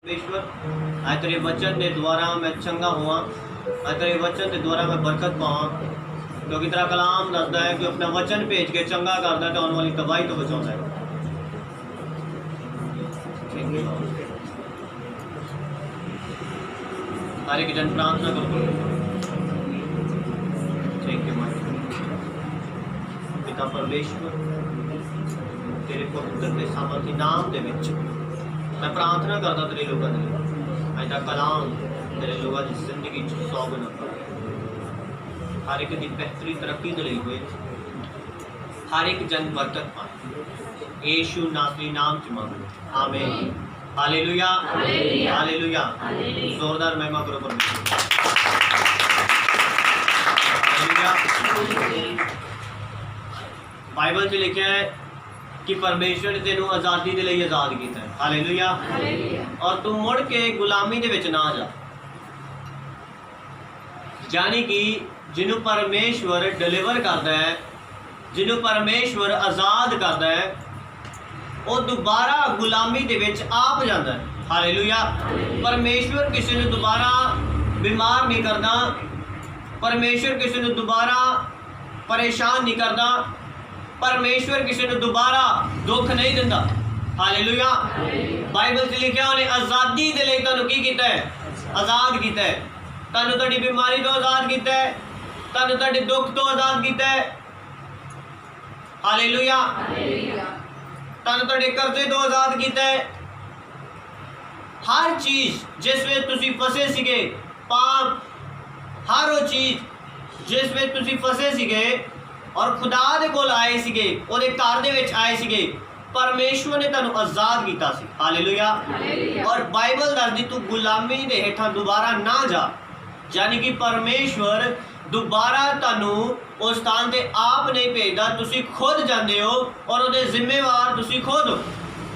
परमेश्वर आज तेरे वचन के द्वारा मैं चंगा हुआ, आज तेरे वचन के द्वारा मैं बरकत पावा, क्योंकि तेरा कलाम दसदा है कि अपना वचन भेज के चंगा करता है तो आने वाली तबाही तो बचाता है। हर एक जन प्रार्थना करो। थैंक यू पिता परमेश्वर, तेरे पवित्र के सामर्थी नाम दे विच मैं प्रार्थना करता तेरे लोगों के लिए अज का कलाम तेरे लोगों की जिंदगी सौ गुना हर एक की बेहतरी तरक्की के लिए हुए, हर एक जन बरकत पाए यीशु नासरी नाम च मांगो आमीन। हालेलुया हालेलुया, जोरदार महिमा करो परमेश्वर। बाइबल से लिखा है कि परमेश्वर ने तेनू आज़ादी के लिए आज़ाद किया है। हालेलुया, और तू मुड़ के गुलामी दे विच ना जा, यानी कि जिन्हों परमेश्वर डिलीवर करता है, जिन्हों परमेश्वर आज़ाद करता है, वो दोबारा गुलामी दे विच आप जाता है। हालेलुया, परमेश्वर किसी ने दोबारा बीमार नहीं करता, परमेश्वर किसी ने दोबारा परेशान नहीं करता, परमेश्वर किसी ने दोबारा दुख नहीं दिंदा। हालेलुया, बाइबल से लिखा उन्हें आज़ादी दे लिए तुहानू की कीता है, आज़ाद कीता है, तुहानू तुहाडी बीमारी तो आज़ाद कीता है, तुहानू तुहाडे दुख तो आज़ाद कीता है। हालेलुया, तुहानू तुहाडे कर्जे तो आज़ाद कीता है। हर चीज़ जिस वे तुसी फसे सीगे, पाप हर वो चीज़ जिस वे तुसी फसे सीगे और खुदा दे कोल आए सीगे, ओदे घर दे विच आए सीगे, परमेश्वर ने तुहानू आज़ाद कीता सी। हालेलुया, और बाइबल दसदी तू गुलामी दे हेठां दोबारा ना जा, यानी कि परमेश्वर दोबारा तुहानू उस स्थान ते आप नहीं भेजदा, तुसी खुद जांदे हो और ओदे जिम्मेवार तुसी खुद हो।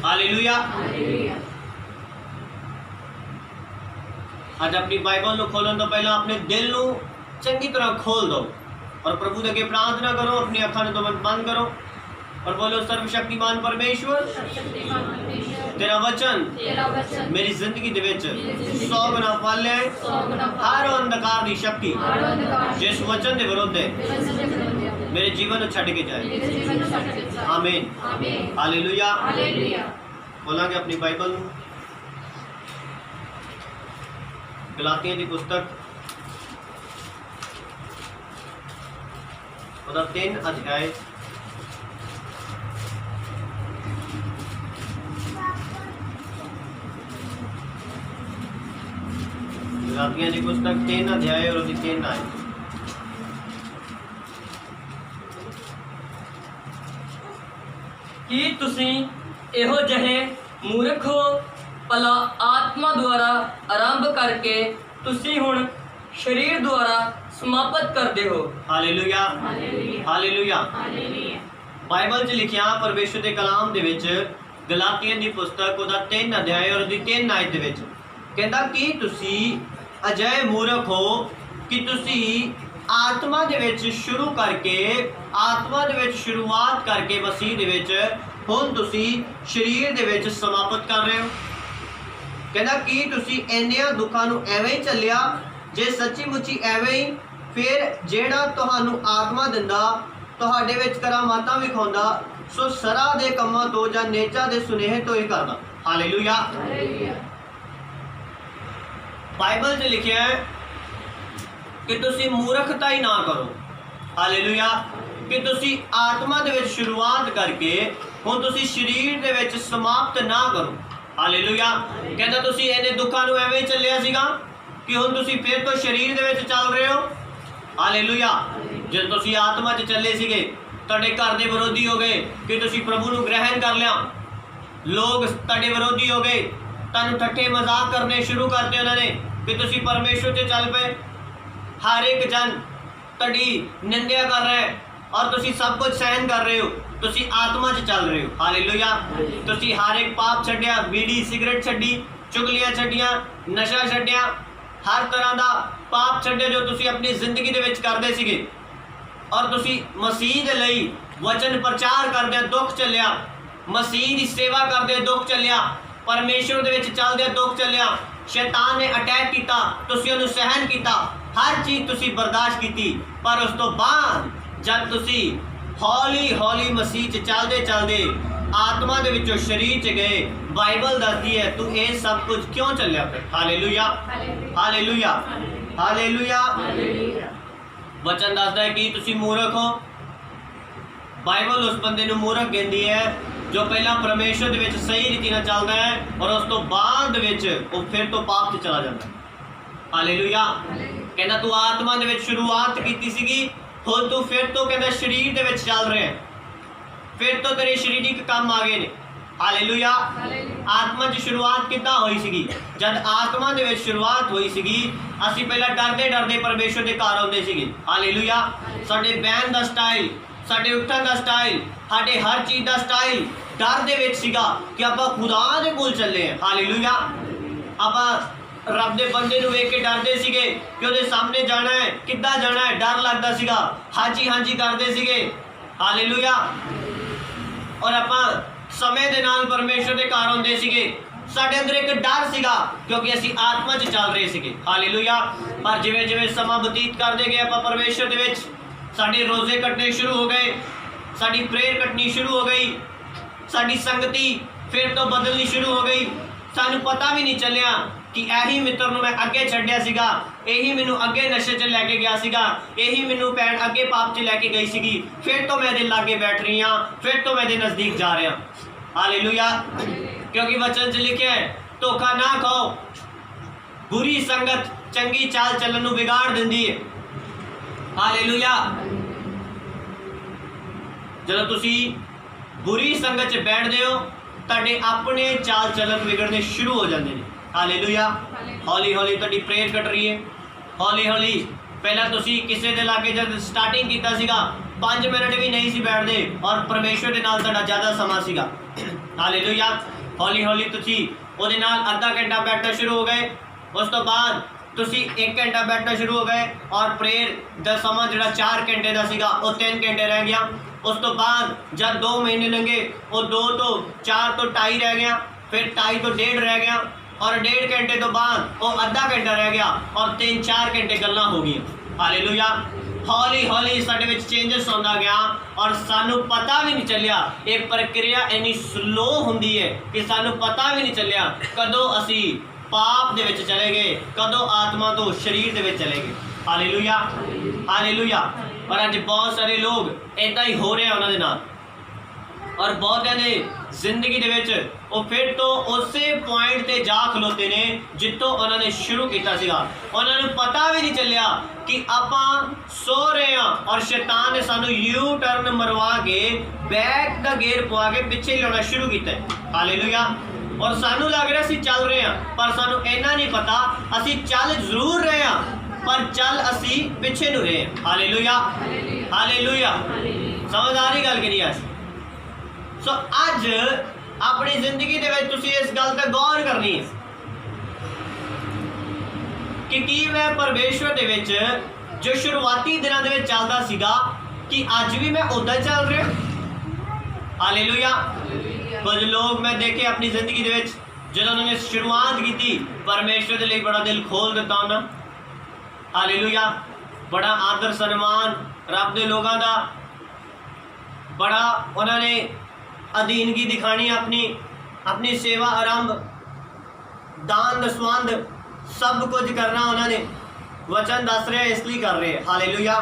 हालेलुया, आज अपनी बाइबल नू खोलन तो पहला अपने दिल नू चंगी तरह खोल दो और प्रभु के अगे प्रार्थना करो। अपनी अखां तो बंद करो और बोलो, सर्वशक्तिमान परमेश्वर, तेरा वचन मेरी जिंदगी दे विच 100 गुना फल है। हर अंधकार की शक्ति जिस वचन के विरुद्ध है मेरे जीवन को छड्ड के जाए। आमीन, हालेलुया। बोलांगे अपनी बाइबल गलातियां की पुस्तक और 3 अध्याय गलातियां की पुस्तक 3 अध्याय और 3 आयत। कि तुसी इहो जहे मूर्ख हो, भला आत्मा द्वारा आरंभ करके तुसी हुण शरीर द्वारा समाप्त करते हो। Hallelujah hallelujah. बाइबल च लिखिया परमेश्वर के कलाम दे विच गलातियां की पुस्तक ओदा 3 अध्याय और 3 आयत दे विच कहंदा कि तुसी अजय मूर्ख हो कि तुसी आत्मा दे विच शुरू करके, आत्मा दे विच शुरुआत करके मसीह दे विच हुण तुसी शरीर दे विच समाप्त कर रहे हो। कहंदा कि तुसी इन्नियां दुखां नूं एवें ही चलिया, जे सच्ची मुच्ची एवें ही फिर जेड़ा तुहानू आत्मा दिंदा, तुहाडे विच करामातां विखाउंदा, सो सरा दे कम्मां तो जां नेचा दे सुनेहे तो ही करदा। हालेलुया, बाइबल से लिखिया है कि तुसी मूर्खता ही ना करो। हालेलुया, कि तुसी आत्मा दे विच शुरुआत करके हुण तुसी शरीर दे विच समाप्त ना करो। हालेलुया, कहंदा तुसी इन्ने दुखां नूं एवें ही चलिया सीगा कि हुण तुसी फिर तो शरीर दे विच चल रहे हो। हालेलुया, जब तुसी आत्मा च चले सीगे, तुहाडे घर दे विरोधी हो गए कि तुसी प्रभु नूं ग्रहण कर लिया, लोग तुहाडे विरोधी हो गए, तुहानूं ठट्ठे मजाक करने शुरू करते उन्होंने कि तुसी परमेश्वर च चल पे। हर एक जन तुहाडी निंदा कर रहा है और तुसी सब कुछ सहन कर रहे हो, तुसी आत्मा च चल रहे हो। हालेलुया, तुसी हर एक पाप छड्डिया, बीड़ी सिगरेट छड्डी, चुगलियां छड्डियां, नशा छड्डिया, हर तरह का पाप छड्डिया जो तुसी अपनी जिंदगी दे विच करदे सीगे और तुसी मसीह दे लई वचन प्रचार करदे दुख चलिया, मसीह की सेवा करदे दुख चलिया परमेश्वर दे विच चलदे दुख चलिया, शैतान ने अटैक किया, तुसीं उहनूं सहन किया, हर चीज़ तुसीं बर्दाश्त की, पर उस तो बाद जब तुसीं हौली हौली मसीह च चलदे चलदे आत्मा दे विचों शरीर च गए, बाइबल दसदी है तू ये सब कुछ क्यों चलिया फिर। Hallelujah, hallelujah, hallelujah. वचन दसदा है कि तुसीं मूर्ख हो। बाइबल उस बंदे नूं मूर्ख कहंदी है जो पहला परमेश्वर दे विच सही रीति नाल चलदा है और उस तो बाद विच वो फिर तो पाप च चला जाता है। हालेलुया। कहना तू आत्मा दे विच शुरुआत कीती सीगी, हुण तू फिर तो कहंदा शरीर दे विच चल रहा है, फिर तो तेरे शरीरिक काम आ गए ने। हालेलुया। आत्मा च शुरुआत किद्दां होई सीगी? जद आत्मा दे विच शुरुआत होई सीगी, असीं पहला डरदे डरदे परमेश्वर दे घर आउंदे सीगे। हालेलुया। साडे बैन दा स्टाइल, साडे उठण दा स्टाइल, साडे हर चीज़ दा स्टाइल डर दे विच सीगा कि आपां खुदा दे कोल चले हैं। हालेलुया। आपां रब दे बंदे नूं वेख के डरदे सीगे कि उहदे सामने जाना है, किद्दां जाना है, डर लगदा सीगा, हाजी हाजी करदे सीगे। हालेलुया। और आपां समय दे नाल परमेश्वर दे घर आउंदे सीगे, साडे अंदर एक डर सीगा क्योंकि असीं आत्मा च चल रहे सीगे। हालेलुया। पर जिवें जिवें समा बतीत करदे गए आपां परमेश्वर दे विच, साडे रोजे कटने शुरू हो गए, साडी प्रेयर कटनी शुरू हो गई, साडी संगति फिर तो बदलनी शुरू हो गई। सानू पता भी नहीं चलिया कि यही मित्र नूं मैं अगे छड्डिया सीगा, यही मैनू अगे नशे च लैके गया सीगा, यही मैनू भैन अगे पाप च लैके गई सीगी, फिर तो मैं इहदे लागे बैठ रही हाँ, फिर तो मैं इहदे नज़दीक जा रहा। हालेलुया। क्योंकि वचन च लिखिया है धोखा ना खाओ, बुरी संगत चंगी चाल चलन नूं बिगाड़ दिंदी है। हालेलुया। जदों तुसीं बुरी संगत च बैठदे हो तुहाडे अपने चाल चलन बिगड़ने शुरू हो जाते हैं। हालेलुया। हौली हौली तुहाडी प्रेयर कट रही है, हौली हौली पहला तुसीं किसी दे लागे जब स्टार्टिंग कीता सीगा 5 मिनट भी नहीं सी बैठदे और परमेश्वर दे नाल तुहाडा ज़्यादा समा सीगा। हालेलुया। हौली हौली तुसीं उहदे नाल आधा घंटा बैठना शुरू हो गए, उस तो बाद तुसीं 1 घंटा बैठना शुरू हो गए और प्रेयर दा समा जिहड़ा 4 घंटे दा सीगा वो 3 घंटे रह गया। उस तो बाद जब 2 महीने लंघे वो 2 तो 4 तो 2.5 रह गया, फिर 2.5 तो 1.5 रह गया और 1.5 घंटे तो बाद वो आधा घंटा रह गया और 3-4 घंटे गल्लां हो गई। हालेलुया। हौली हौली साडे विच चेंजेस आउंदा गया और सानू पता भी नहीं चलिया, ये प्रक्रिया इन्नी स्लो हुंदी है कि सानू पता भी नहीं चलिया कदों असी पाप दे विच चले गए, कदों आत्मा तो शरीर दे विच चले गए। Hallelujah, hallelujah. पर अज बहुत सारे लोग इदां ही हो रहे हैं उन्हां दे नाल, और बहुतिਆਂ ने जिंदगी दे विच वो फिर तो उसे पॉइंट ते जा खलोते ने जितों उन्होंने शुरू किया सीगा। उन्होंने पता भी नहीं चलिया कि आपां सो रहे हैं और शैतान ने सानू यू टर्न मरवा के बैक दा गेयर पवा के पिछे लाना शुरू किया है। हालेलुया। और सानू लग रहा असीं चल रहे हैं, पर सानू इन्ना नहीं पता असीं चल जरूर रहे हैं पर चल असीं पिछे नूं रहे हैं। Hallelujah, hallelujah. समझ आ रही गल कि नहीं? आज सो अज अपनी जिंदगी दे विच तुसीं इस गल ते गौर करनी है कि की मैं परमेश्वर दे विच जो शुरुआती दिनों दे विच चलदा सीगा कि अज भी मैं उदां चल रहा। हालेलुया। कुछ लोग मैं देखे अपनी जिंदगी दे विच जदों उन्होंने शुरुआत की परमेश्वर के लिए बड़ा दिल खोल दिता उन्हें। हालेलुया। बड़ा आदर सन्मान रब दे लोगों का, बड़ा उन्होंने अधीनगी दिखानी, अपनी अपनी सेवा आरंभ, दान दसवंध सब कुछ करना उन्होंने वचन दस रहे इसलिए कर रहे। हालेलुया।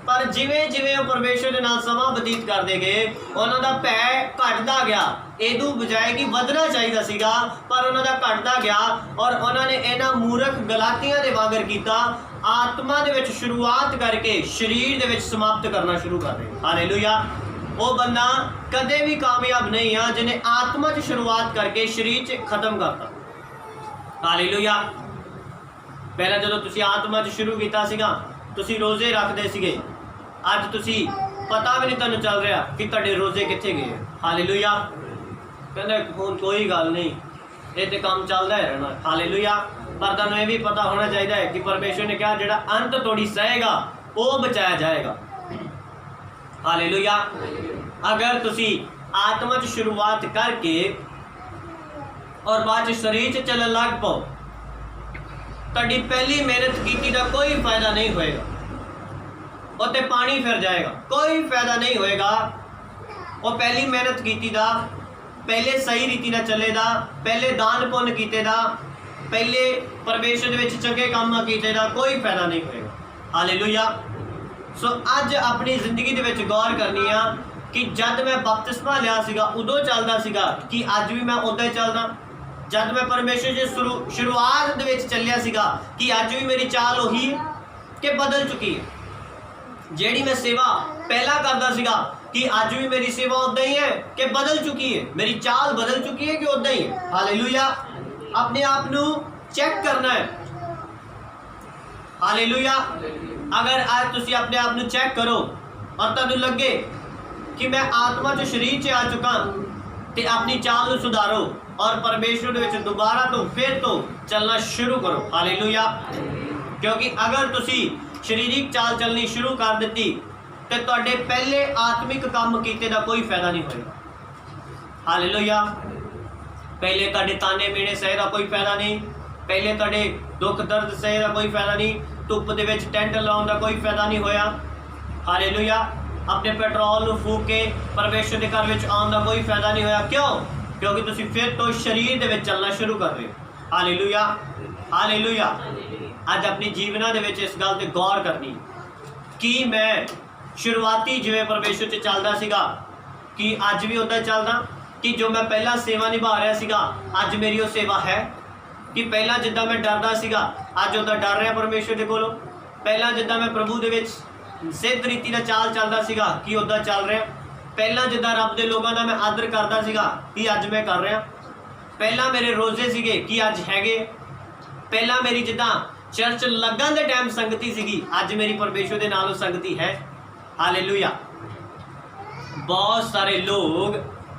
पर जिवें जिवें वो परमेश्वर के नाल समा बतीत करते गए उन्हों का भै घटता गया, इदू बजाय कि वधना चाहिए सीगा पर उन्हों का घटता गया और उन्होंने इन्हां मूर्ख गलातियां दे वांगर कीता, आत्मा दे विच शुरुआत करके शरीर दे विच समाप्त करना शुरू कर रहे। हालेलुया। वो बंदा कदे भी कामयाब नहीं है जिन्हें आत्मा च शुरुआत करके शरीर च खत्म करता। हालेलुया। पहले जो तुसी आत्मा च शुरू किया सीगा, तुसी रोजे रखते सीगे, अज तुसी पता भी नहीं तुहानूं चल रहा कि तुहाडे रोजे कित्थे गए। हालेलुया। कहंदे हुण कोई गल नहीं, ये तो काम चलदा ही रहना। हालेलुया। पर तुहानूं ये भी पता होना चाहिए कि परमेश्वर ने कहा जिहड़ा अंत तोड़ी सहेगा वो बचाया जाएगा। हालेलुया। अगर तुसी आत्मा च शुरुआत करके और बाद शरीर च चलन लग पाओ, ਤੁਹਾਡੀ ਪਹਿਲੀ ਮਿਹਨਤ ਕੀਤੀ ਦਾ ਕੋਈ ਫਾਇਦਾ ਨਹੀਂ ਹੋਏਗਾ। ਉੱਤੇ ਪਾਣੀ ਫਿਰ ਜਾਏਗਾ, ਕੋਈ ਫਾਇਦਾ ਨਹੀਂ ਹੋਏਗਾ। ਉਹ ਪਹਿਲੀ ਮਿਹਨਤ ਕੀਤੀ ਦਾ, ਪਹਿਲੇ ਸਹੀ ਰੀਤੀ ਨਾਲ ਚੱਲੇ ਦਾ, ਪਹਿਲੇ ਦਾਨ ਪੁੰਨ ਕੀਤੇ ਦਾ, ਪਹਿਲੇ ਪਰਮੇਸ਼ਰ ਦੇ ਵਿੱਚ ਚੰਗੇ ਕੰਮ ਕੀਤੇ ਦਾ ਕੋਈ ਫਾਇਦਾ ਨਹੀਂ ਹੋਏਗਾ। ਹਾਲੇਲੂਇਆ। ਸੋ ਅੱਜ ਆਪਣੀ ਜ਼ਿੰਦਗੀ ਦੇ ਵਿੱਚ ਗੌਰ ਕਰਨੀ ਆ ਕਿ ਜਦ ਮੈਂ ਬਪਤਿਸਮਾ ਲਿਆ ਸੀਗਾ ਉਦੋਂ ਚੱਲਦਾ ਸੀਗਾ ਕਿ ਅੱਜ ਵੀ ਮੈਂ ਉਦਾਂ ਹੀ ਚੱਲਦਾ। ਜਦ ਮੈਂ ਪਰਮੇਸ਼ਰ ਦੀ ਸ਼ੁਰੂਆਤ ਦੇ ਵਿੱਚ ਚੱਲਿਆ ਸੀਗਾ ਕਿ ਅੱਜ ਵੀ ਮੇਰੀ ਚਾਲ ਉਹੀ ਹੈ ਕਿ ਬਦਲ ਚੁੱਕੀ ਹੈ। ਜਿਹੜੀ ਮੈਂ ਸੇਵਾ ਪਹਿਲਾਂ ਕਰਦਾ ਸੀਗਾ ਕਿ ਅੱਜ ਵੀ ਮੇਰੀ ਸੇਵਾ ਉਦਾਂ ਹੀ ਹੈ ਕਿ ਬਦਲ ਚੁੱਕੀ ਹੈ, ਮੇਰੀ ਚਾਲ ਬਦਲ ਚੁੱਕੀ ਹੈ ਕਿ ਉਦਾਂ ਹੀ ਹੈ। ਹਾਲੇਲੂਇਆ। ਆਪਣੇ ਆਪ ਨੂੰ ਚੈੱਕ ਕਰਨਾ ਹੈ। ਹਾਲੇਲੂਇਆ। ਅਗਰ ਅੱਜ ਤੁਸੀਂ ਆਪਣੇ ਆਪ ਨੂੰ ਚੈੱਕ ਕਰੋ ਔਰ ਤੁਹਾਨੂੰ ਲੱਗੇ ਕਿ ਮੈਂ ਆਤਮਾ ਤੋਂ ਸਰੀਰ 'ਚ ਆ ਚੁੱਕਾ ਤੇ ਆਪਣੀ ਚਾਲ ਨੂੰ ਸੁਧਾਰੋ ਔਰ ਪਰਮੇਸ਼ਰ ਦੇ ਵਿੱਚ ਦੁਬਾਰਾ ਤੋਂ ਫਿਰ ਤੋਂ ਚੱਲਣਾ ਸ਼ੁਰੂ ਕਰੋ। ਹਾਲੇਲੂਇਆ। ਕਿਉਂਕਿ ਅਗਰ ਤੁਸੀਂ ਸਰੀਰਿਕ ਚਾਲ ਚੱਲਣੀ ਸ਼ੁਰੂ ਕਰ ਦਿੱਤੀ ਤੇ ਤੁਹਾਡੇ ਪਹਿਲੇ ਆਤਮਿਕ ਕੰਮ ਕੀਤੇ ਦਾ ਕੋਈ ਫਾਇਦਾ ਨਹੀਂ ਹੋਏਗਾ। ਹਾਲੇਲੂਇਆ। ਪਹਿਲੇ ਤੁਹਾਡੇ ਤਾਨੇ ਮੀਣੇ ਸਹੇ ਦਾ ਕੋਈ ਫਾਇਦਾ ਨਹੀਂ, ਪਹਿਲੇ ਤੁਹਾਡੇ ਦੁੱਖ ਦਰਦ ਸਹੇ ਦਾ ਕੋਈ ਫਾਇਦਾ ਨਹੀਂ, ਧੁੱਪ ਦੇ ਵਿੱਚ ਟੈਂਟ ਲਾਉਣ ਦਾ ਕੋਈ ਫਾਇਦਾ ਨਹੀਂ ਹੋਇਆ। ਹਾਲੇਲੂਇਆ। ਆਪਣੇ ਪੈਟਰੋਲ ਨੂੰ ਫੂਕ ਕੇ ਪਰਮੇਸ਼ਰ ਦੇ ਘਰ ਵਿੱਚ ਆਉਣ ਦਾ ਕੋਈ ਫਾਇਦਾ ਨਹੀਂ ਹੋਇਆ। ਕਿਉਂ? ਕਿਉਂਕਿ ਤੁਸੀਂ ਫਿਰ ਤੋਂ ਸਰੀਰ ਦੇ ਵਿੱਚ ਚੱਲਣਾ ਸ਼ੁਰੂ ਕਰ ਰਹੇ ਹੋ। ਹਾਲੇਲੂਇਆ। ਹਾਲੇਲੂਇਆ। ਅੱਜ ਆਪਣੀ ਜੀਵਨਾਂ ਦੇ ਵਿੱਚ ਇਸ ਗੱਲ ਤੇ ਗੌਰ ਕਰਨੀ ਕਿ ਮੈਂ ਸ਼ੁਰੂਆਤੀ ਜਿਵੇਂ ਪਰਮੇਸ਼ਰ 'ਚ ਚੱਲਦਾ ਸੀਗਾ ਕਿ ਅੱਜ ਵੀ ਉੱਦਾਂ ਚੱਲਦਾ, ਕਿ ਜੋ ਮੈਂ ਪਹਿਲਾਂ ਸੇਵਾ ਨਿਭਾ ਰਿਹਾ ਸੀਗਾ ਅੱਜ ਮੇਰੀ ਉਹ ਸੇਵਾ ਹੈ, ਕਿ ਪਹਿਲਾਂ ਜਿੱਦਾਂ ਮੈਂ ਡਰਦਾ ਸੀਗਾ ਅੱਜ ਉੱਦਾਂ ਡਰ ਰਿਹਾ ਪਰਮੇਸ਼ਰ ਦੇ ਕੋਲੋਂ, ਪਹਿਲਾਂ ਜਿੱਦਾਂ ਮੈਂ ਪ੍ਰਭੂ ਦੇ ਵਿੱਚ ਸਿੱਧ ਰੀਤੀ ਨਾਲ ਚਾਲ ਚੱਲਦਾ ਸੀਗਾ ਕਿ ਉੱਦਾਂ ਚੱਲ ਰਿਹਾ, ਪਹਿਲਾਂ ਜਿੱਦਾਂ ਰੱਬ ਦੇ ਲੋਕਾਂ ਦਾ ਮੈਂ ਆਦਰ ਕਰਦਾ ਸੀਗਾ ਕਿ ਅੱਜ ਮੈਂ ਕਰ ਰਿਹਾ, ਪਹਿਲਾਂ ਮੇਰੇ ਰੋਜ਼ੇ ਸੀਗੇ ਕਿ ਅੱਜ ਹੈਗੇ, ਪਹਿਲਾਂ ਮੇਰੀ ਜਿੱਦਾਂ ਚਰਚ ਲੱਗਣ ਦੇ ਟਾਈਮ ਸੰਗਤੀ ਸੀਗੀ ਅੱਜ ਮੇਰੀ ਪਰਮੇਸ਼ਰ ਦੇ ਨਾਲ ਉਹ ਸੰਗਤੀ ਹੈ। ਹਾਲੇਲੂਇਆ। ਬਹੁਤ ਸਾਰੇ ਲੋਕ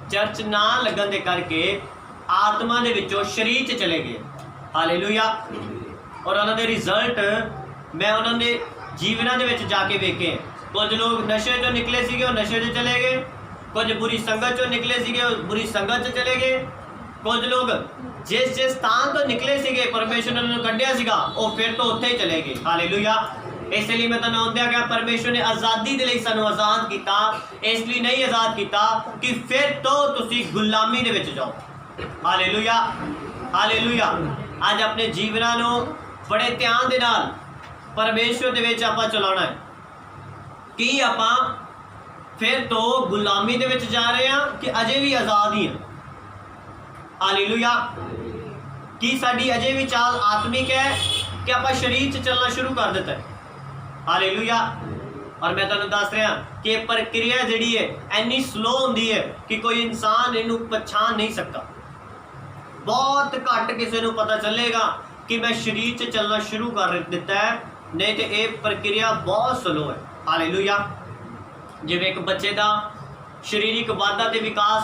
ਚਰਚ ਨਾ ਲੱਗਣ ਦੇ ਕਰਕੇ ਆਤਮਾ ਦੇ ਵਿੱਚੋਂ ਸਰੀਰ 'ਚ ਚਲੇ ਗਏ। ਹਾਲੇਲੂਇਆ। ਔਰ ਉਹਨਾਂ ਦੇ ਰਿਜ਼ਲਟ ਮੈਂ ਉਹਨਾਂ ਦੇ ਜੀਵਨਾਂ ਦੇ ਵਿੱਚ ਜਾ ਕੇ ਵੇਖੇ। ਕੁਝ ਲੋਕ ਨਸ਼ੇ 'ਚੋਂ ਨਿਕਲੇ ਸੀਗੇ ਉਹ ਨਸ਼ੇ 'ਚ ਚਲੇ ਗਏ, ਕੁਝ ਬੁਰੀ ਸੰਗਤ 'ਚੋਂ ਨਿਕਲੇ ਸੀਗੇ ਉਹ ਬੁਰੀ ਸੰਗਤ 'ਚ ਚਲੇ ਗਏ, ਕੁਝ ਲੋਕ ਜਿਸ ਸਥਾਨ ਤੋਂ ਨਿਕਲੇ ਸੀਗੇ ਪਰਮੇਸ਼ਰ ਨੇ ਉਹਨਾਂ ਨੂੰ ਕੱਢਿਆ ਸੀਗਾ ਉਹ ਫਿਰ ਤੋਂ ਉੱਥੇ ਹੀ ਚਲੇ ਗਏ। ਹਾਲੇਲੂਇਆ। ਇਸ ਲਈ ਮੈਂ ਤੁਹਾਨੂੰ ਆਉਂਦਿਆਂ ਗਿਆ ਪਰਮੇਸ਼ਰ ਨੇ ਆਜ਼ਾਦੀ ਦੇ ਲਈ ਸਾਨੂੰ ਆਜ਼ਾਦ ਕੀਤਾ, ਇਸ ਲਈ ਨਹੀਂ ਆਜ਼ਾਦ ਕੀਤਾ ਕਿ ਫਿਰ ਤੋਂ ਤੁਸੀਂ ਗੁਲਾਮੀ ਦੇ ਵਿੱਚ ਜਾਓ। ਹਾਲੇਲੂਇਆ। ਹਾਲੇਲੂਇਆ। ਅੱਜ ਆਪਣੇ ਜੀਵਨਾਂ ਨੂੰ ਬੜੇ ਧਿਆਨ ਦੇ ਨਾਲ ਪਰਮੇਸ਼ਰ ਦੇ ਵਿੱਚ ਆਪਾਂ ਚਲਾਉਣਾ ਹੈ ਕਿ ਆਪਾਂ ਫਿਰ ਤੋਂ ਗੁਲਾਮੀ ਦੇ ਵਿੱਚ ਜਾ ਰਹੇ ਹਾਂ ਕਿ ਅਜੇ ਵੀ ਆਜ਼ਾਦ ਹੀ ਹਾਂ। ਹਾਲੇਲੂਇਆ। ਕੀ ਸਾਡੀ ਅਜੇ ਵੀ ਚਾਲ ਆਤਮਿਕ ਹੈ ਕਿ ਆਪਾਂ ਸਰੀਰ 'ਚ ਚੱਲਣਾ ਸ਼ੁਰੂ ਕਰ ਦਿੱਤਾ ਹੈ। ਹਾਲੇਲੂਇਆ। ਔਰ ਮੈਂ ਤੁਹਾਨੂੰ ਦੱਸ ਰਿਹਾ ਕਿ ਇਹ ਪ੍ਰਕਿਰਿਆ ਜਿਹੜੀ ਹੈ ਇੰਨੀ ਸਲੋ ਹੁੰਦੀ ਹੈ ਕਿ ਕੋਈ ਇਨਸਾਨ ਇਹਨੂੰ ਪਛਾਣ ਨਹੀਂ ਸਕਦਾ। ਬਹੁਤ ਘੱਟ ਕਿਸੇ ਨੂੰ ਪਤਾ ਚੱਲੇਗਾ ਕਿ ਮੈਂ ਸਰੀਰ 'ਚ ਚੱਲਣਾ ਸ਼ੁਰੂ ਕਰ ਦਿੱਤਾ ਹੈ, ਨਹੀਂ ਤੇ ਇਹ ਪ੍ਰਕਿਰਿਆ ਬਹੁਤ ਸਲੋ ਹੈ। ਹਾਲੇਲੂਇਆ। ਜਿਵੇਂ ਇੱਕ ਬੱਚੇ ਦਾ ਸਰੀਰਿਕ ਵਾਧਾ ਤੇ ਵਿਕਾਸ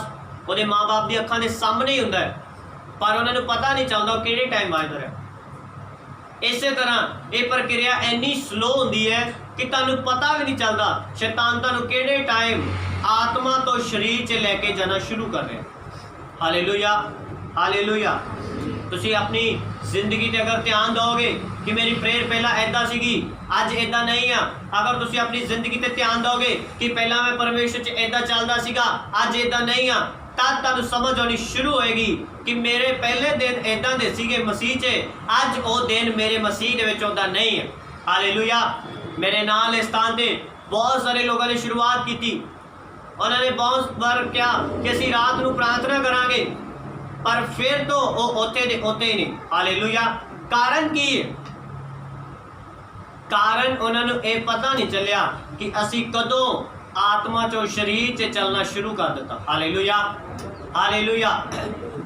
ਉਹਦੇ ਮਾਂ-ਬਾਪ ਦੀ ਅੱਖਾਂ ਦੇ ਸਾਹਮਣੇ ਹੀ ਹੁੰਦਾ ਹੈ ਪਰ ਉਹਨਾਂ ਨੂੰ ਪਤਾ ਨਹੀਂ ਚੱਲਦਾ ਉਹ ਕਿਹੜੇ ਟਾਈਮ ਆਇਆ ਰਿਹਾ। ਇਸੇ ਤਰ੍ਹਾਂ ਇਹ ਪ੍ਰਕਿਰਿਆ ਇੰਨੀ ਸਲੋ ਹੁੰਦੀ ਹੈ ਕਿ ਤੁਹਾਨੂੰ ਪਤਾ ਵੀ ਨਹੀਂ ਚੱਲਦਾ ਸ਼ੈਤਾਨ ਤੁਹਾਨੂੰ ਕਿਹੜੇ ਟਾਈਮ ਆਤਮਾ ਤੋਂ ਸਰੀਰ 'ਚ ਲੈ ਕੇ ਜਾਣਾ ਸ਼ੁਰੂ ਕਰ ਰਿਹਾ। ਹਾਲੇਲੂਇਆ। ਹਾਲੇਲੂਇਆ। ਤੁਸੀਂ ਆਪਣੀ ਜ਼ਿੰਦਗੀ 'ਤੇ ਅਗਰ ਧਿਆਨ ਦਿਓਗੇ ਕਿ ਮੇਰੀ ਪ੍ਰੇਅਰ ਪਹਿਲਾਂ ਇੱਦਾਂ ਸੀਗੀ ਅੱਜ ਇੱਦਾਂ ਨਹੀਂ ਆ, ਅਗਰ ਤੁਸੀਂ ਆਪਣੀ ਜ਼ਿੰਦਗੀ 'ਤੇ ਧਿਆਨ ਦਿਓਗੇ ਕਿ ਪਹਿਲਾਂ ਮੈਂ ਪਰਮੇਸ਼ਰ 'ਚ ਇੱਦਾਂ ਚੱਲਦਾ ਸੀਗਾ ਅੱਜ ਇੱਦਾਂ ਨਹੀਂ ਆ, ਤਦ ਤੁਹਾਨੂੰ ਸਮਝ ਆਉਣੀ ਸ਼ੁਰੂ ਹੋਏਗੀ ਕਿ ਮੇਰੇ ਪਹਿਲੇ ਦਿਨ ਇੱਦਾਂ ਦੇ ਸੀਗੇ ਮਸੀਹ 'ਚ, ਅੱਜ ਉਹ ਦਿਨ ਮੇਰੇ ਮਸੀਹ ਦੇ ਵਿੱਚ ਉੱਦਾਂ ਨਹੀਂ ਹੈ। ਹਾਲੇਲੂਇਆ। ਮੇਰੇ ਨਾਲ ਇਸ ਸਥਾਨ 'ਤੇ ਬਹੁਤ ਸਾਰੇ ਲੋਕਾਂ ਨੇ ਸ਼ੁਰੂਆਤ ਕੀਤੀ, ਉਹਨਾਂ ਨੇ ਬਹੁਤ ਵਾਰ ਕਿਹਾ ਕਿ ਅਸੀਂ ਰਾਤ ਨੂੰ ਪ੍ਰਾਰਥਨਾ ਕਰਾਂਗੇ ਪਰ ਫਿਰ ਤੋਂ ਉਹ ਉੱਥੇ ਦੇ ਉੱਥੇ ਹੀ ਨਹੀਂ। ਹਾਲੇਲੂਇਆ। ਕਾਰਨ ਕੀ ਹੈ? ਕਾਰਨ ਉਹਨਾਂ ਨੂੰ ਇਹ ਪਤਾ ਨਹੀਂ ਚੱਲਿਆ ਕਿ ਅਸੀਂ ਕਦੋਂ ਆਤਮਾ ਚੋਂ ਸਰੀਰ 'ਚ ਚੱਲਣਾ ਸ਼ੁਰੂ ਕਰ ਦਿੱਤਾ। ਹਾਲੇਲੂਇਆ। ਹਾਲੇਲੂਇਆ।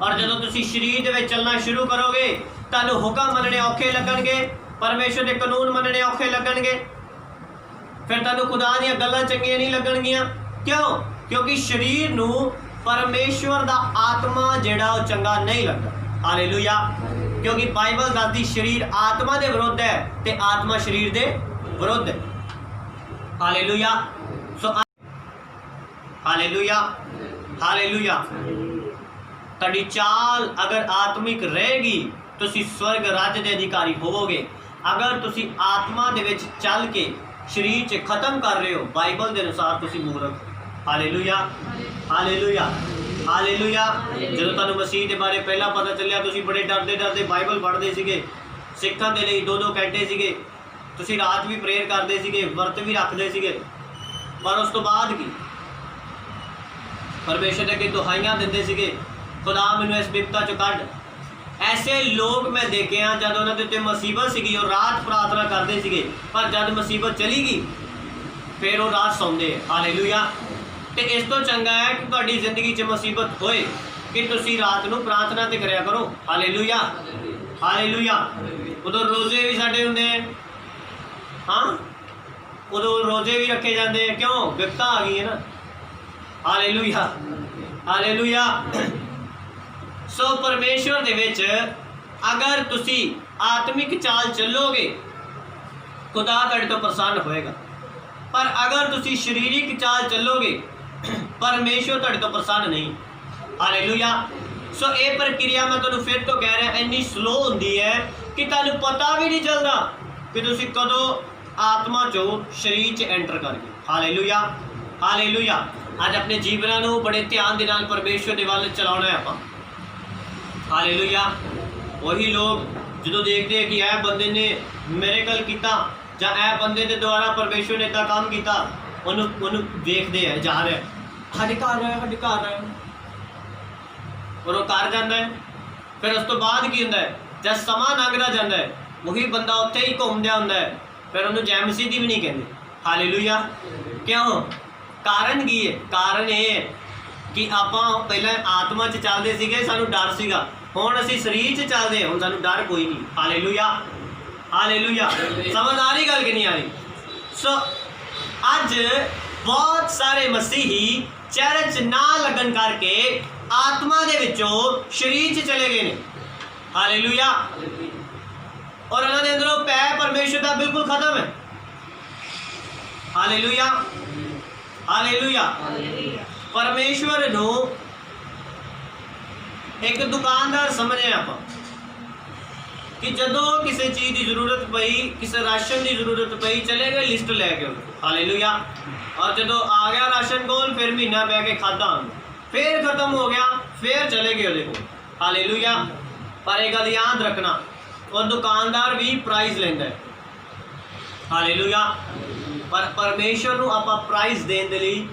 ਔਰ ਜਦੋਂ ਤੁਸੀਂ ਸਰੀਰ ਦੇ ਵਿੱਚ ਚੱਲਣਾ ਸ਼ੁਰੂ ਕਰੋਗੇ ਤੁਹਾਨੂੰ ਹੁਕਮ ਮੰਨਣੇ ਔਖੇ ਲੱਗਣਗੇ, ਪਰਮੇਸ਼ਰ ਦੇ ਕਾਨੂੰਨ ਮੰਨਣੇ ਔਖੇ ਲੱਗਣਗੇ, ਫਿਰ ਤੁਹਾਨੂੰ ਖੁਦਾ ਦੀਆਂ ਗੱਲਾਂ ਚੰਗੀਆਂ ਨਹੀਂ ਲੱਗਣਗੀਆਂ। ਕਿਉਂ? ਕਿਉਂਕਿ ਸਰੀਰ ਨੂੰ ਪਰਮੇਸ਼ਵਰ ਦਾ ਆਤਮਾ ਜਿਹੜਾ ਉਹ ਚੰਗਾ ਨਹੀਂ ਲੱਗਦਾ। ਹਾਲੇਲੂਇਆ। ਕਿਉਂਕਿ ਬਾਈਬਲ ਦੱਸਦੀ ਸਰੀਰ ਆਤਮਾ ਦੇ ਵਿਰੁੱਧ ਹੈ ਤੇ ਆਤਮਾ ਸਰੀਰ ਦੇ ਵਿਰੁੱਧ ਹੈ। ਹਾਲੇਲੂਇਆ। ਸੋ ਹਾਲੇਲੂਇਆ। ਹਾਲੇਲੂਇਆ। ਤੁਹਾਡੀ ਚਾਲ ਅਗਰ ਆਤਮਿਕ ਰਹੇਗੀ ਤੁਸੀਂ ਸਵਰਗ ਰਾਜ ਦੇ ਅਧਿਕਾਰੀ ਹੋਵੋਗੇ। ਅਗਰ ਤੁਸੀਂ ਆਤਮਾ ਦੇ ਵਿੱਚ ਚੱਲ ਕੇ ਸਰੀਰ 'ਚ ਖਤਮ ਕਰ ਰਹੇ ਹੋ, ਬਾਈਬਲ ਦੇ ਅਨੁਸਾਰ ਤੁਸੀਂ ਮੂਰਖ। Hallelujah, hallelujah, hallelujah. ਜਦੋਂ ਤੁਹਾਨੂੰ ਮਸੀਹ ਦੇ ਬਾਰੇ ਪਹਿਲਾਂ ਪਤਾ ਚੱਲਿਆ ਤੁਸੀਂ ਬੜੇ ਡਰਦੇ ਡਰਦੇ ਬਾਈਬਲ ਪੜ੍ਹਦੇ ਸੀਗੇ, ਸਿੱਖਾਂ ਦੇ ਲਈ 2-2 ਘੰਟੇ ਸੀਗੇ, ਤੁਸੀਂ ਰਾਤ ਵੀ ਪ੍ਰੇਅਰ ਕਰਦੇ ਸੀਗੇ, ਵਰਤ ਵੀ ਰੱਖਦੇ ਸੀਗੇ, ਪਰ ਉਸ ਤੋਂ ਬਾਅਦ ਕੀ? ਪਰਮੇਸ਼ਰ ਦੇ ਅੱਗੇ ਦੁਹਾਈਆਂ ਦਿੰਦੇ ਸੀਗੇ, ਖੁਦਾ ਮੈਨੂੰ ਇਸ ਬਿਪਤਾ 'ਚੋਂ ਕੱਢ। ਐਸੇ ਲੋਕ ਮੈਂ ਦੇਖੇ ਆ ਜਦ ਉਹਨਾਂ ਦੇ ਉੱਤੇ ਮੁਸੀਬਤ ਸੀਗੀ ਉਹ ਰਾਤ ਪ੍ਰਾਰਥਨਾ ਕਰਦੇ ਸੀਗੇ, ਪਰ ਜਦ ਮੁਸੀਬਤ ਚਲੀ ਗਈ ਫਿਰ ਉਹ ਰਾਤ ਸੌਂਦੇ। ਹਾਲੇਲੂਇਆ। ਤੇ ਇਸ ਤੋਂ ਚੰਗਾ ਹੈ ਕਿ ਤੁਹਾਡੀ ਜ਼ਿੰਦਗੀ 'ਚ ਮੁਸੀਬਤ ਹੋਏ ਕਿ ਤੁਸੀਂ ਰਾਤ ਨੂੰ ਪ੍ਰਾਰਥਨਾ ਤੇ ਕਰਿਆ ਕਰੋ। Hallelujah, hallelujah. ਉਦੋਂ ਰੋਜ਼ੇ ਵੀ ਸਾਡੇ ਹੁੰਦੇ ਆ, ਹਾਂ ਉਦੋਂ ਰੋਜ਼ੇ ਵੀ ਰੱਖੇ ਜਾਂਦੇ ਆ। ਕਿਉਂ? ਬਿਪਤਾ ਆ ਗਈ ਹੈ ਨਾ। Hallelujah, hallelujah. ਸੋ ਪਰਮੇਸ਼ਵਰ ਦੇ ਵਿੱਚ ਅਗਰ ਤੁਸੀਂ ਆਤਮਿਕ ਚਾਲ ਚੱਲੋਗੇ ਖੁਦਾ ਤੁਹਾਡੇ ਤੋਂ ਪ੍ਰਸੰਨ ਹੋਏਗਾ, ਪਰ ਅਗਰ ਤੁਸੀਂ ਸਰੀਰਿਕ ਚਾਲ ਚੱਲੋਗੇ ਪਰਮੇਸ਼ਵਰ ਤੁਹਾਡੇ ਤੋਂ ਪ੍ਰਸੰਨ ਨਹੀਂ। ਹਾਲੇਲੂਇਆ। ਸੋ ਇਹ ਪ੍ਰਕਿਰਿਆ ਮੈਂ ਤੁਹਾਨੂੰ ਫਿਰ ਤੋਂ ਕਹਿ ਰਿਹਾ ਇੰਨੀ ਸਲੋ ਹੁੰਦੀ ਹੈ ਕਿ ਤੁਹਾਨੂੰ ਪਤਾ ਵੀ ਨਹੀਂ ਚੱਲਦਾ ਕਿ ਤੁਸੀਂ ਕਦੋਂ ਆਤਮਾ ਚੋਂ ਸਰੀਰ 'ਚ ਐਂਟਰ ਕਰ ਗਏ। Hallelujah, hallelujah. ਅੱਜ ਆਪਣੇ ਜੀਵਨਾਂ ਨੂੰ ਬੜੇ ਧਿਆਨ ਦੇ ਨਾਲ ਪਰਮੇਸ਼ਵਰ ਦੇ ਵੱਲ ਚਲਾਉਣਾ ਹੈ ਆਪਾਂ। ਹਾਲੇਲੂਇਆ। ਉਹੀ ਲੋਕ ਜਦੋਂ ਦੇਖਦੇ ਆ ਕਿ ਇਹ ਬੰਦੇ ਨੇ ਮਿਰੇਕਲ ਕੀਤਾ ਜਾਂ ਇਹ ਬੰਦੇ ਦੇ ਦੁਆਰਾ ਪਰਮੇਸ਼ਵਰ ਨੇ ਇੱਦਾਂ ਕੰਮ ਕੀਤਾ, ਉਹਨੂੰ ਵੇਖਦੇ ਆ, ਜਾ ਰਿਹਾ ਸਾਡੇ ਘਰ ਹੈ, ਸਾਡੇ ਘਰ ਹੈ, ਔਰ ਉਹ ਕਰ ਜਾਂਦਾ ਹੈ। ਫਿਰ ਉਸ ਤੋਂ ਬਾਅਦ ਕੀ ਹੁੰਦਾ ਹੈ? ਜਦ ਸਮਾਂ ਲੰਘਦਾ ਜਾਂਦਾ ਹੈ ਉਹੀ ਬੰਦਾ ਉੱਥੇ ਹੀ ਘੁੰਮਦਿਆ ਹੁੰਦਾ ਹੈ, ਫਿਰ ਉਹਨੂੰ ਜੈ ਮਸੀਹ ਦੀ ਵੀ ਨਹੀਂ ਕਹਿੰਦੇ। ਹਾਲੇਲੂਇਆ। ਕਿਉਂ? ਕਾਰਨ ਕੀ ਹੈ? ਕਾਰਨ ਇਹ ਹੈ ਕਿ ਆਪਾਂ ਪਹਿਲਾਂ ਆਤਮਾ 'ਚ ਚੱਲਦੇ ਸੀਗੇ, ਸਾਨੂੰ ਡਰ ਸੀਗਾ, ਹੁਣ ਅਸੀਂ ਸਰੀਰ 'ਚ ਚੱਲਦੇ ਹਾਂ, ਹੁਣ ਸਾਨੂੰ ਡਰ ਕੋਈ ਨਹੀਂ। Hallelujah, hallelujah. ਸਮਝ ਆ ਰਹੀ ਗੱਲ ਕਿ ਨਹੀਂ ਆ ਰਹੀ? ਸੋ ਅੱਜ ਬਹੁਤ ਸਾਰੇ ਮਸੀਹੀ ਚਰਚ ਨਾ ਲੱਗਣ ਕਰਕੇ ਆਤਮਾ ਦੇ ਵਿੱਚੋਂ ਸਰੀਰ 'ਚ ਚਲੇ ਗਏ ਨੇ। ਹਾਲੇਲੂਇਆ। ਔਰ ਉਹਨਾਂ ਦੇ ਅੰਦਰੋਂ ਪੈ ਪਰਮੇਸ਼ਰ ਦਾ ਬਿਲਕੁਲ ਖਤਮ ਹੈ। Hallelujah, hallelujah. ਪਰਮੇਸ਼ਵਰ ਨੂੰ ਇੱਕ ਦੁਕਾਨਦਾਰ ਸਮਝੇ ਆਪਾਂ ਕਿ ਜਦੋਂ ਕਿਸੇ ਚੀਜ਼ ਦੀ ਜ਼ਰੂਰਤ ਪਈ, ਕਿਸੇ ਰਾਸ਼ਨ ਦੀ ਜ਼ਰੂਰਤ ਪਈ, ਚਲੇ ਗਏ ਲਿਸਟ ਲੈ ਕੇ। ਹਾਲੇਲੂਇਆ। ਔਰ ਜਦੋਂ ਆ ਗਿਆ ਰਾਸ਼ਨ ਕੋਲ ਫਿਰ ਮਹੀਨਾ ਬਹਿ ਕੇ ਖਾਧਾ, ਫਿਰ ਖਤਮ ਹੋ ਗਿਆ, ਫਿਰ ਚਲੇ ਗਏ ਉਹਦੇ ਕੋਲ। ਹਾਲੇਲੂਇਆ। ਪਰ ਇਹ ਗੱਲ ਯਾਦ ਰੱਖਣਾ, ਉਹ ਦੁਕਾਨਦਾਰ ਵੀ ਪ੍ਰਾਈਜ਼ ਲੈਂਦਾ ਹੈ। ਹਾਲੇਲੂਇਆ। ਪਰ ਪਰਮੇਸ਼ਵਰ ਨੂੰ ਆਪਾਂ ਪ੍ਰਾਈਜ਼ ਦੇਣ ਦੇ ਲਈ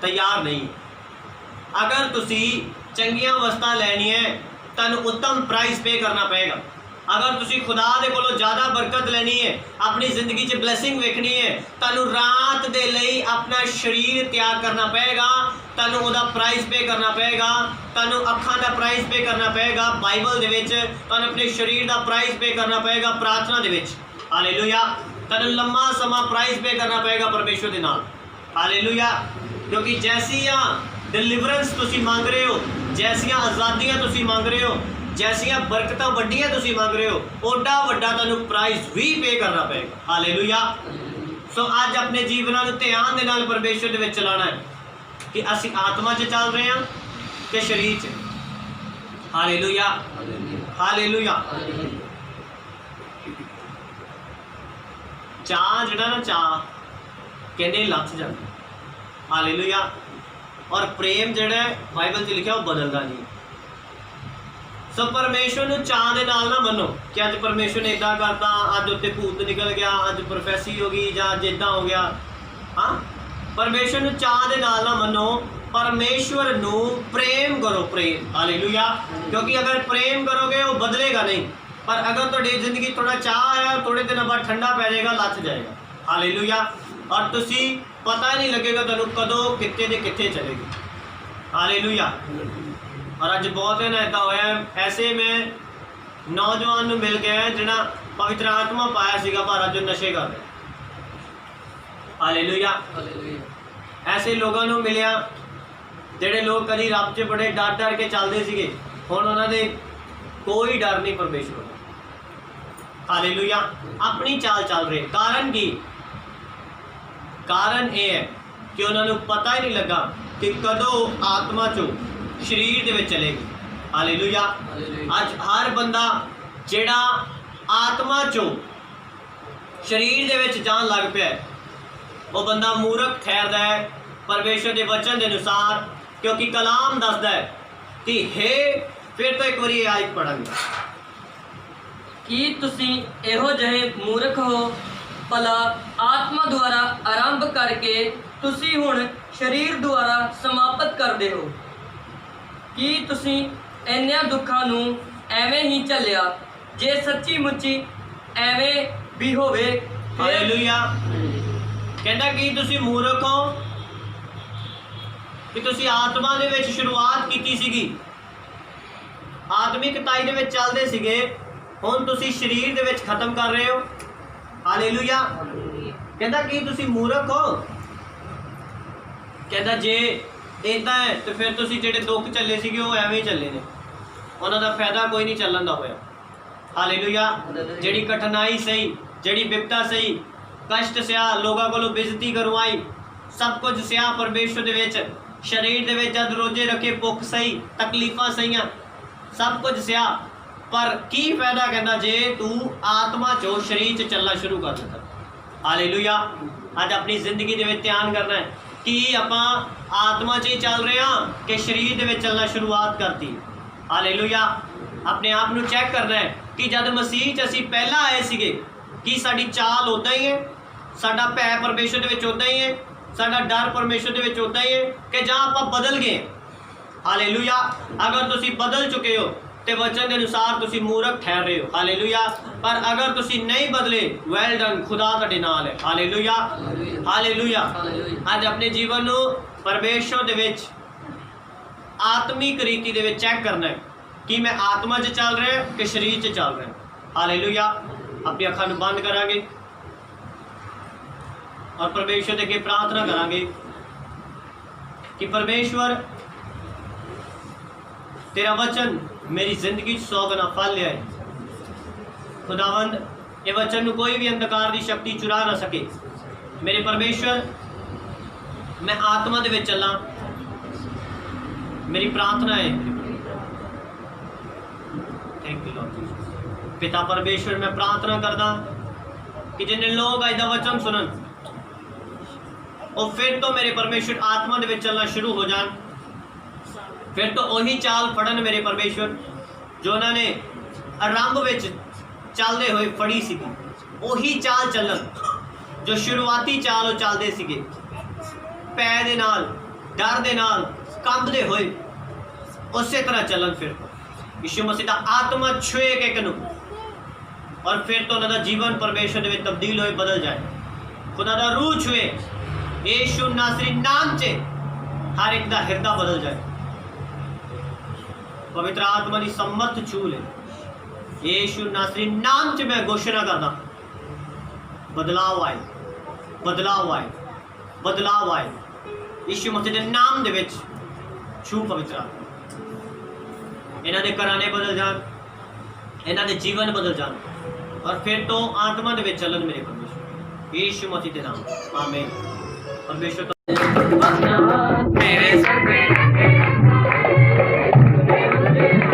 ਤਿਆਰ ਨਹੀਂ। ਅਗਰ ਤੁਸੀਂ ਚੰਗੀਆਂ ਵਸਤਾਂ ਲੈਣੀਆਂ ਤੁਹਾਨੂੰ ਉੱਤਮ ਪ੍ਰਾਈਸ ਪੇ ਕਰਨਾ ਪਏਗਾ। ਅਗਰ ਤੁਸੀਂ ਖੁਦਾ ਦੇ ਕੋਲੋਂ ਜ਼ਿਆਦਾ ਬਰਕਤ ਲੈਣੀ ਹੈ, ਆਪਣੀ ਜ਼ਿੰਦਗੀ 'ਚ ਬਲੈਸਿੰਗ ਵੇਖਣੀ ਹੈ, ਤੁਹਾਨੂੰ ਰਾਤ ਦੇ ਲਈ ਆਪਣਾ ਸਰੀਰ ਤਿਆਰ ਕਰਨਾ ਪਏਗਾ, ਤੁਹਾਨੂੰ ਉਹਦਾ ਪ੍ਰਾਈਸ ਪੇ ਕਰਨਾ ਪਏਗਾ, ਤੁਹਾਨੂੰ ਅੱਖਾਂ ਦਾ ਪ੍ਰਾਈਸ ਪੇ ਕਰਨਾ ਪਏਗਾ ਬਾਈਬਲ ਦੇ ਵਿੱਚ, ਤੁਹਾਨੂੰ ਆਪਣੇ ਸਰੀਰ ਦਾ ਪ੍ਰਾਈਸ ਪੇ ਕਰਨਾ ਪਏਗਾ ਪ੍ਰਾਰਥਨਾ ਦੇ ਵਿੱਚ। ਹਾਲੇਲੂਇਆ। ਤੁਹਾਨੂੰ ਲੰਮਾ ਸਮਾਂ ਪ੍ਰਾਈਸ ਪੇ ਕਰਨਾ ਪਏਗਾ ਪਰਮੇਸ਼ਵਰ ਦੇ ਨਾਲ। ਹਾਲੇਲੂਇਆ। ਕਿਉਂਕਿ ਜੈਸੀਆਂ ਡਿਲੀਵਰੈਂਸ ਤੁਸੀਂ ਮੰਗ ਰਹੇ ਹੋ, ਜੈਸੀਆਂ ਆਜ਼ਾਦੀਆਂ ਤੁਸੀਂ ਮੰਗ ਰਹੇ ਹੋ, ਜੈਸੀਆਂ ਬਰਕਤਾਂ ਵੱਡੀਆਂ ਤੁਸੀਂ ਮੰਗ ਰਹੇ ਹੋ, ਓਡਾ ਵੱਡਾ ਤੁਹਾਨੂੰ ਪ੍ਰਾਈਜ਼ ਵੀ ਪੇ ਕਰਨਾ ਪਏਗਾ। ਹਾਲੇਲੂਇਆ। ਸੋ ਅੱਜ ਆਪਣੇ ਜੀਵਨਾਂ ਨੂੰ ਧਿਆਨ ਦੇ ਨਾਲ ਪਰਮੇਸ਼ਵਰ ਦੇ ਵਿੱਚ ਚਲਾਉਣਾ ਹੈ ਕਿ ਅਸੀਂ ਆਤਮਾ 'ਚ ਚੱਲ ਰਹੇ ਹਾਂ ਕਿ ਸਰੀਰ 'ਚ। Hallelujah, hallelujah. ਚਾਹ ਜਿਹੜਾ ਨਾ, ਚਾਹ ਕਹਿੰਦੇ ਲੱਥ ਜਾਂਦਾ। ਹਾਲੇਲੂਇਆ। ਔਰ ਪ੍ਰੇਮ ਜਿਹੜਾ ਬਾਈਬਲ 'ਚ ਲਿਖਿਆ ਉਹ ਬਦਲਦਾ ਨਹੀਂ। ਸੋ ਪਰਮੇਸ਼ਵਰ ਨੂੰ ਚਾਹ ਦੇ ਨਾਲ ਨਾ ਮੰਨੋ ਕਿ ਅੱਜ ਪਰਮੇਸ਼ਵਰ ਨੇ ਇੱਦਾਂ ਕਰਤਾ, ਅੱਜ ਉੱਤੇ ਭੂਤ ਨਿਕਲ ਗਿਆ, ਅੱਜ ਪ੍ਰੋਫੈਸੀ ਹੋ ਗਈ ਜਾਂ ਅੱਜ ਇੱਦਾਂ ਹੋ ਗਿਆ। ਹਾਂ, ਪਰਮੇਸ਼ਵਰ ਨੂੰ ਚਾਹ ਦੇ ਨਾਲ ਨਾ ਮੰਨੋ, ਪਰਮੇਸ਼ਵਰ ਨੂੰ ਪ੍ਰੇਮ ਕਰੋ। ਪ੍ਰੇਮ। ਹਾਲੇਲੂਇਆ। ਕਿਉਂਕਿ ਅਗਰ ਪ੍ਰੇਮ ਕਰੋਗੇ ਉਹ ਬਦਲੇਗਾ ਨਹੀਂ, ਪਰ ਅਗਰ ਤੁਹਾਡੀ ਜ਼ਿੰਦਗੀ ਥੋੜਾ ਚਾਹ ਆਇਆ, ਥੋੜੇ ਦਿਨਾਂ ਬਾਅਦ ਠੰਡਾ ਪੈ ਜਾਏਗਾ, ਲੱਥ ਜਾਏਗਾ। ਹਾਲੇਲੂਇਆ। ਔਰ ਤੁਸੀਂ ਪਤਾ ਹੀ ਨਹੀਂ ਲੱਗੇਗਾ ਤੁਹਾਨੂੰ ਕਦੋਂ ਕਿੱਥੇ ਦੇ ਕਿੱਥੇ ਚਲੇਗੀ। ਹਾਲੇਲੂਇਆ। और अज बहुत दिन ऐसा होया, ऐसे में नौजवान मिल गया जिन्हें पवित्र आत्मा पाया सीगा पर अज नशे कर रहे। हालेलुया। ऐसे लोगों को मिलिया जिहड़े लोग कभी रब च बड़े डर डर के चलते सीगे, हुण उन्हां दे कोई डर नहीं परमेश्वर का। हालेलुया। अपनी चाल चल रहे। कारण की? कारण यह है कि उन्होंने पता ही नहीं लगा कि कदों आत्मा चो शरीर दे विच चलेगी। हालेलुया। ਅੱਜ ਹਰ ਬੰਦਾ ਜਿਹੜਾ ਆਤਮਾ ਚੋਂ ਸਰੀਰ ਦੇ ਵਿੱਚ ਜਾਣ ਲੱਗ ਪਿਆ ਹੈ, ਉਹ ਬੰਦਾ ਮੂਰਖ ਠਹਿਰਦਾ ਹੈ ਪਰਮੇਸ਼ਰ ਦੇ ਵਚਨ ਦੇ ਅਨੁਸਾਰ, ਕਿਉਂਕਿ ਕਲਾਮ ਦੱਸਦਾ ਹੈ ਕਿ ਫਿਰ ਤੋਂ ਇੱਕ ਵਾਰੀ ਇਹ ਆਇਤ ਪੜਾਂਗੇ। ਕੀ ਤੁਸੀਂ ਇਹੋ ਜਿਹੇ ਮੂਰਖ ਹੋ? ਭਲਾ ਆਤਮਾ ਦੁਆਰਾ ਆਰੰਭ ਕਰਕੇ ਤੁਸੀਂ ਹੁਣ ਸਰੀਰ ਦੁਆਰਾ ਸਮਾਪਤ ਕਰਦੇ ਹੋ। ਕੀ ਤੁਸੀਂ ਇੰਨਿਆਂ ਦੁੱਖਾਂ ਨੂੰ ਐਵੇਂ ਹੀ ਝੱਲਿਆ? ਜੇ ਸੱਚੀ ਮੁੱਚੀ ਐਵੇਂ ਵੀ ਹੋਵੇ ਫਿਰ ਹਾਲੇਲੂਇਆ। ਕਹਿੰਦਾ ਕਿ ਤੁਸੀਂ ਮੂਰਖ ਹੋ ਕਿ ਤੁਸੀਂ ਆਤਮਾ ਦੇ ਵਿੱਚ ਸ਼ੁਰੂਆਤ ਕੀਤੀ ਸੀਗੀ, ਆਤਮਿਕਤਾਈ ਦੇ ਵਿੱਚ ਚੱਲਦੇ ਸੀਗੇ, ਹੁਣ ਤੁਸੀਂ ਸਰੀਰ ਦੇ ਵਿੱਚ ਖਤਮ ਕਰ ਰਹੇ ਹੋ। ਹਾਲੇਲੂਇਆ। ਕਹਿੰਦਾ ਕਿ ਤੁਸੀਂ ਮੂਰਖ ਹੋ। ਕਹਿੰਦਾ ਜੇ ਇਦਾਂ ਹੈ ਤੇ ਫਿਰ ਤੁਸੀਂ ਜਿਹੜੇ ਦੁੱਖ ਚੱਲੇ ਸੀਗੇ ਉਹ ਐਵੇਂ ਹੀ ਚੱਲੇ ਨੇ, ਉਹਨਾਂ ਦਾ ਫਾਇਦਾ ਕੋਈ ਨਹੀਂ ਚੱਲਣ ਦਾ ਹੋਇਆ। ਹਾਲੇਲੂਇਆ। ਜਿਹੜੀ ਕਠਿਨਾਈ ਸਹੀ, ਜਿਹੜੀ ਵਿਪਤਾ ਸਹੀ, ਕਸ਼ਟ ਸਿਆ, ਲੋਕਾਂ ਕੋਲੋਂ ਬੇਇੱਜ਼ਤੀ ਕਰਵਾਈ, ਸਭ ਕੁਝ ਸਿਆ ਪਰਮੇਸ਼ਰ ਦੇ ਵਿੱਚ, ਸਰੀਰ ਦੇ ਵਿੱਚ ਜਦ ਰੋਜੇ ਰੱਖੇ, ਭੁੱਖ ਸਹੀ, ਤਕਲੀਫਾਂ ਸਹੀਆਂ, ਸਭ ਕੁਝ ਸਿਆ, ਪਰ ਕੀ ਫਾਇਦਾ? ਕਹਿੰਦਾ ਜੇ ਤੂੰ ਆਤਮਾ ਚੋਂ ਸਰੀਰ 'ਚ ਚੱਲਣਾ ਸ਼ੁਰੂ ਕਰ ਦਿੱਤਾ। ਹਾਲੇਲੂਇਆ। ਅੱਜ ਆਪਣੀ ਜ਼ਿੰਦਗੀ ਦੇ ਵਿੱਚ ਧਿਆਨ ਕਰਨਾ ਹੈ ਕਿ ਆਪਾਂ ਆਤਮਾ 'ਚ ਹੀ ਚੱਲ ਰਹੇ ਹਾਂ ਕਿ ਸਰੀਰ ਦੇ ਵਿੱਚ ਚੱਲਣਾ ਸ਼ੁਰੂਆਤ ਕਰਤੀ। ਹਾਲੇਲੂਇਆ। ਆਪਣੇ ਆਪ ਨੂੰ ਚੈੱਕ ਕਰਨਾ ਹੈ ਕਿ ਜਦ ਮਸੀਹ 'ਚ ਅਸੀਂ ਪਹਿਲਾਂ ਆਏ ਸੀਗੇ, ਕੀ ਸਾਡੀ ਚਾਲ ਉੱਦਾਂ ਹੀ ਹੈ, ਸਾਡਾ ਭੈ ਪਰਮੇਸ਼ਰ ਦੇ ਵਿੱਚ ਉੱਦਾਂ ਹੀ ਹੈ, ਸਾਡਾ ਡਰ ਪਰਮੇਸ਼ਰ ਦੇ ਵਿੱਚ ਉੱਦਾਂ ਹੀ ਹੈ, ਕਿ ਜਾਂ ਆਪਾਂ ਬਦਲ ਗਏ? ਹਾਲੇਲੂਇਆ। ਅਗਰ ਤੁਸੀਂ ਬਦਲ ਚੁੱਕੇ ਹੋ ਤੇ ਵਚਨ ਦੇ ਅਨੁਸਾਰ ਤੁਸੀਂ ਮੂਰਖ ਠਹਿਰ ਰਹੇ ਹੋ। ਹਾਲੇਲੂਇਆ। ਪਰ ਅਗਰ ਤੁਸੀਂ ਨਹੀਂ ਬਦਲੇ, ਵੈਲ ਡਨ, ਖੁਦਾ ਤੁਹਾਡੇ ਨਾਲ ਹੈ। ਹਾਲੇਲੂਇਆ। ਹਾਲੇਲੂਇਆ। ਅੱਜ ਆਪਣੇ ਜੀਵਨ ਨੂੰ ਪਰਮੇਸ਼ਰ ਦੇ ਵਿੱਚ ਆਤਮਿਕ ਰੀਤੀ ਦੇ ਵਿੱਚ ਚੈੱਕ ਕਰਨਾ ਹੈ ਕਿ ਮੈਂ ਆਤਮਾ 'ਚ ਚੱਲ ਰਿਹਾ ਕਿ ਸਰੀਰ 'ਚ ਚੱਲ ਰਿਹਾ। ਹਾਲੇਲੂਇਆ। ਆਪਣੀ ਅੱਖਾਂ ਨੂੰ ਬੰਦ ਕਰਾਂਗੇ ਔਰ ਪਰਮੇਸ਼ਰ ਦੇ ਅੱਗੇ ਪ੍ਰਾਰਥਨਾ ਕਰਾਂਗੇ ਕਿ परमेश्वर तेरा वचन मेरी जिंदगी 100 गुना फल लियाए। खुदावंद ये वचन कोई भी अंधकार की शक्ति चुरा ना सके। मेरे परमेश्वर मैं आत्मा दे विच चला, मेरी प्रार्थना है। Thank you Lord. पिता परमेश्वर मैं प्रार्थना करदा कि जिन्हें लोग अज दा वचन सुनन और फिर तो मेरे परमेश्वर आत्मा दे विच चलना शुरू हो जान, फिर तो वही चाल फड़न मेरे परमेश्वर जो उन्होंने आरंभ विच चलते हुए फड़ी सी, वही चाल चलन जो शुरुआती चाल वो चलते सीगे, पै दे नाल, डर दे नाल, कंबदे हुए उस तरह चलन। फिर यीशु मसीह का आत्मा छुए के कनू और फिर तो उन्होंने जीवन परमेश्वर में तब्दील होए, बदल जाए। खुदा का रूह छुए यीशु नासरी नाम से हर एक का हृदय बदल जाए। पवित्र आत्मा की सम्मत छू ले यीशु नासरी नाम से मैं घोषणा करदा, बदलाव आए, बदलाव आए, बदलाव आए। यीशु मसीह के नाम दे विच छू पवित्र आत्मा। इन्हां दे घराने बदल जान, इन्हां दे जीवन बदल जान और फिर तो आत्मा दे विच चलन मेरे परमेश्वर यीशु मसीह के नाम। आमीन। परमेश्वर मेरे सर पे Yeah.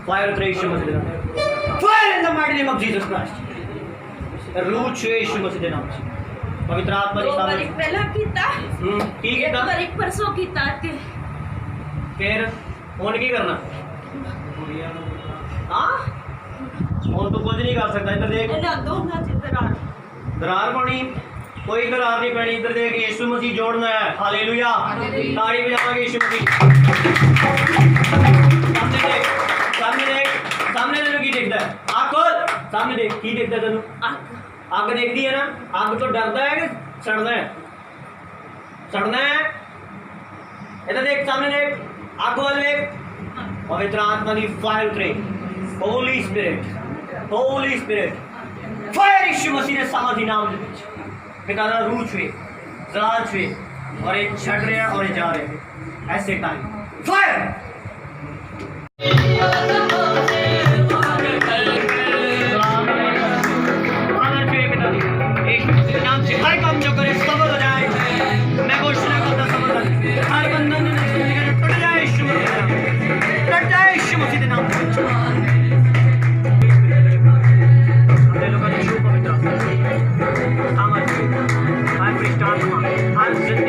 फायर उतरे यीशु मसीह के नाम, fire in the mighty name of Jesus Christ, रूह छुए यीशु मसीह के नाम से। पवित्र आत्मा की बारी सामर्थ पहला कीता ठीक है बारी परसों कीता ते फिर हुन की करना हाँ हुन तो कुछ नहीं कर सकता। इधर देख ਇਹਨਾਂ ਦੋਨਾਂ ਚ ਦਰਾਰ दरार पानी कोई दरार नहीं पैनी। इधर देख यीशु मसीह जोड़ना है। हालेलुया ताड़ी बजावांगे यीशु मसीह। सामने देख सामने देख सामने तेनू की दिखदा है? आँख खोल सामने देख की दिखदा तेनू? ਅੱਗ अग देखती है ना? अग तो डरता है कि सड़ना है? सड़ना है। इधर देख सामने देख आँख खोल देख। पवित्र आत्मा की फायर उतरे। होली स्पिरिट फायर यीशु मसीह ने सामर्थी नाम दे विच पिता दा रूह छुए जलाल छुए और ये छड़ रहे हैं और ये जा रहे हैं ऐसे टाइम फायर हर काम जो करे सफल हो जाए। मैं घोषणा करता सफल हो जाए। हर बंधन टूट जाए यीशु मसीह के नाम, टूट जाए यीशु मसीह के नाम। अपने लोगों ने छू पवित्र हर पवित्र आत्मा हर जिंदा